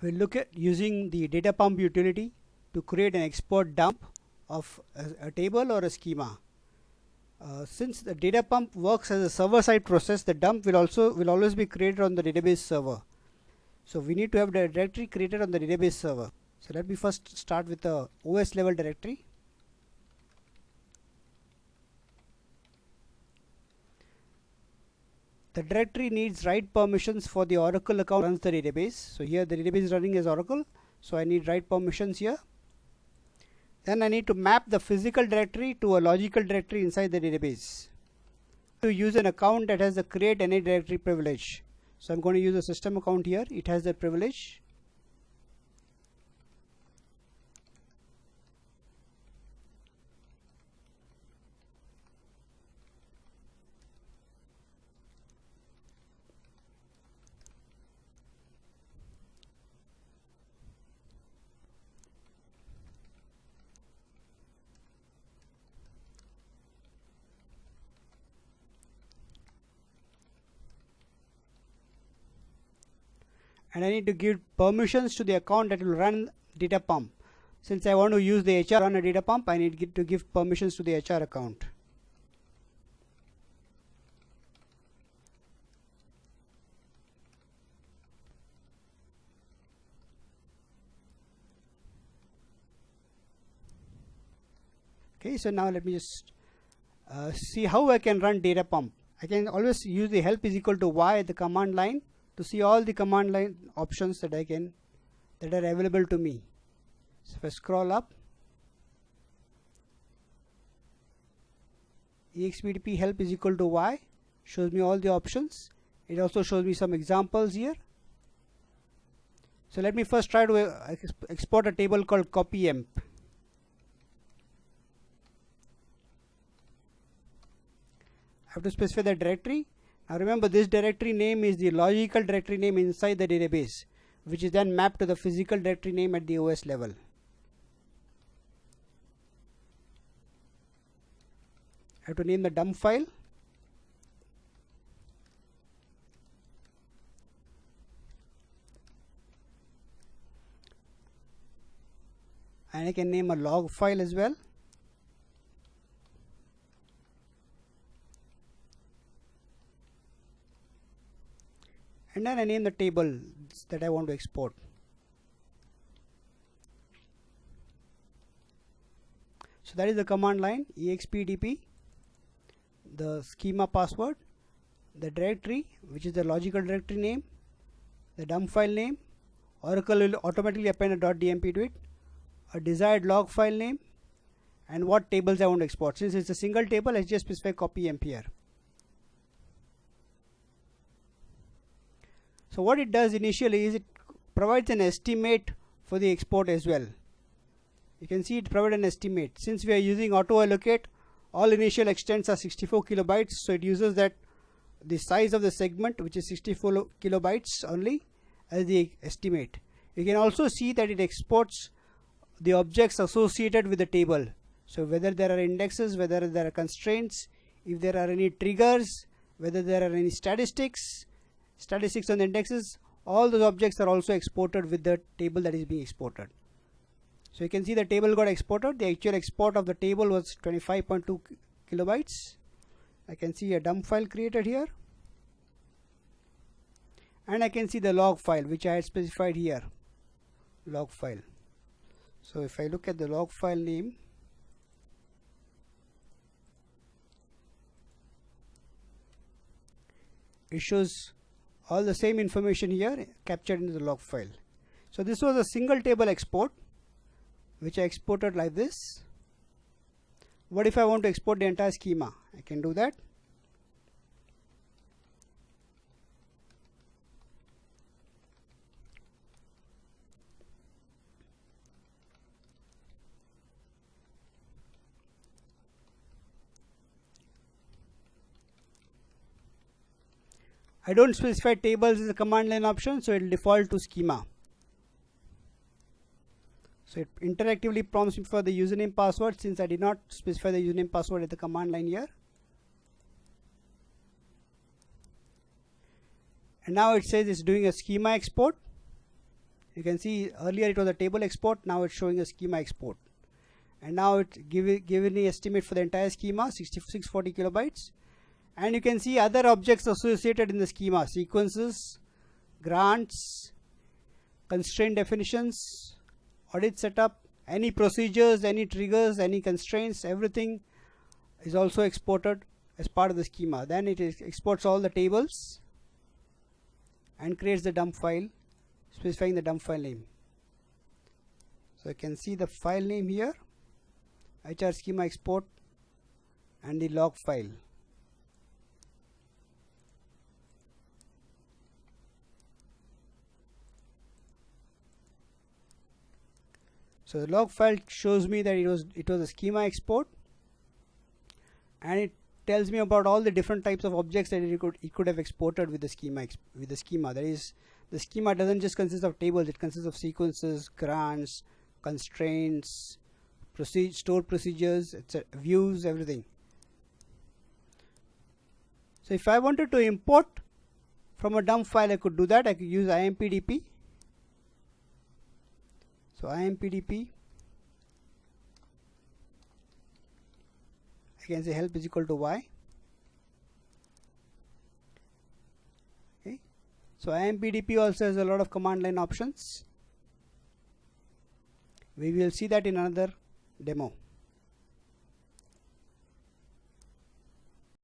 We'll look at using the DataPump utility to create an export dump of a table or a schema. Since the DataPump works as a server-side process, the dump will always be created on the database server. So we need to have the directory created on the database server. So let me first start with the OS level directory. The directory needs write permissions for the Oracle account runs the database. So here the database is running as Oracle, so I need write permissions here. Then I need to map the physical directory to a logical directory inside the database. To use an account that has the create any directory privilege. So I'm going to use a system account here. It has the privilege. And I need to give permissions to the account that will run DataPump. Since I want to use the HR on a DataPump, I need to give permissions to the HR account. Okay, so now let me just see how I can run DataPump. I can always use the help is equal to Y at the command line to see all the command line options that that are available to me. So if I scroll up, expdp help is equal to Y shows me all the options. It also shows me some examples here. So let me first try to export a table called copyemp. I have to specify the directory. Now remember, this directory name is the logical directory name inside the database, which is then mapped to the physical directory name at the OS level. I have to name the dump file. And I can name a log file as well. And then I name the table that I want to export. So that is the command line, expdp, the schema password, the directory, which is the logical directory name, the dump file name. Oracle will automatically append a .dmp to it, a desired log file name, and what tables I want to export. Since it's a single table, let's just specify copyemp here. So what it does initially is it provides an estimate for the export as well. You can see it provides an estimate. Since we are using auto allocate, all initial extents are 64 kilobytes. So it uses that the size of the segment, which is 64 kilobytes only, as the estimate. You can also see that it exports the objects associated with the table. So whether there are indexes, whether there are constraints, if there are any triggers, whether there are any statistics on the indexes, all those objects are also exported with the table that is being exported. So you can see the table got exported. The actual export of the table was 25.2 kilobytes. I can see a dump file created here. And I can see the log file which I had specified here. Log file. So if I look at the log file name, it shows all the same information here captured in the log file. So this was a single table export which I exported like this. What if I want to export the entire schema? I can do that. I don't specify tables as a command line option, so it will default to schema. So it interactively prompts me for the username password, since I did not specify the username password at the command line here. And now it says it's doing a schema export. You can see earlier it was a table export, now it's showing a schema export. And now it's giving the estimate for the entire schema, 640 kilobytes. And you can see other objects associated in the schema: sequences, grants, constraint definitions, audit setup, any procedures, any triggers, any constraints, everything is also exported as part of the schema. Then it exports all the tables and creates the dump file, specifying the dump file name. So you can see the file name here, HR schema export, and the log file. So the log file shows me that it was a schema export, and it tells me about all the different types of objects that it could have exported with the schema. That is, the schema doesn't just consist of tables; it consists of sequences, grants, constraints, stored procedures, etc., views, everything. So if I wanted to import from a dump file, I could do that. I could use impdp. So impdp, I can say help is equal to y. Okay. So impdp also has a lot of command line options. We will see that in another demo.